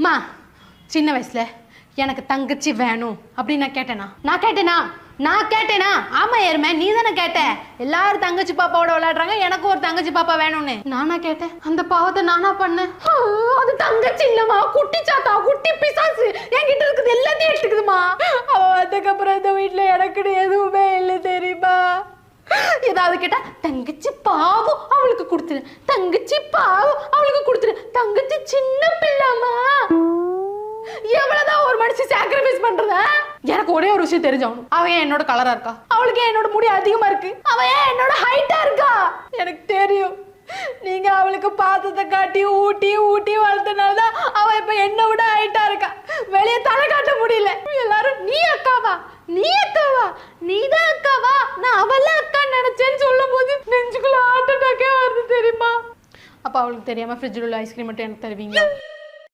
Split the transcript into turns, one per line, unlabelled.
மா சின்ன வயசுல எனக்கு தங்கச்சி வேணும் அப்படின்னு நான் கேட்டேனா ஆமா ஏறுமே நீ தானே கேட்ட எல்லாரும் தங்கச்சி பாப்பாவோட விளையாடுறாங்க எனக்கு ஒரு தங்கச்சி பாப்பா வேணும்னு நானா கேட்டேன் அந்த பாவத்தை நானா பண்ணேன் அது தங்கச்சி இல்லம்மா குட்டி சாத்தா குட்டி பிசாசு என்கிட்ட இருக்குது எல்லாத்தையும் எடுத்துக்குதுமா அவ அதுக்கப்புறம் இந்த வீட்டுல எனக்கு எதுவுமே இல்லை தெரியுமா ஏதாவது கேட்டா தங்கச்சி பாவம் அவளுக்கு கொடுத்துரு தங்கச்சி சின்ன பிள்ளைமா எவ்வளவுதான் ஒரு மனுஷன் சாக்ரிஃபைஸ் பண்றதா எனக்கு ஒரே ஒரு விஷயம் தெரிஞ்சவனும் அவன் என்னோட கலரா இருக்கா அவளுக்கு என்னோட முடி அதிகமா இருக்கு அவன் என்னோட ஹைட்டா இருக்கா எனக்கு தெரியும் நீங்க அவளுக்கு பாத்தத்தை காட்டி ஊட்டி வளர்த்தனாலதான் அவ இப்ப என்ன விட ஹைட்டா இருக்கா வெளியே தலை காட்ட முடியல எல்லாரும் நீதான் அக்காவா நான் அவள அக்கா நினைச்சேன்னு சொல்லும் போது நெஞ்சுக்குள்ள ஹார்ட் அட்டாக்கே வருது தெரியுமா அப்ப அவளுக்கு தெரியாம ஃப்ரிட்ஜில் உள்ள ஐஸ்கிரீம் மட்டும் எனக்கு தருவீங்க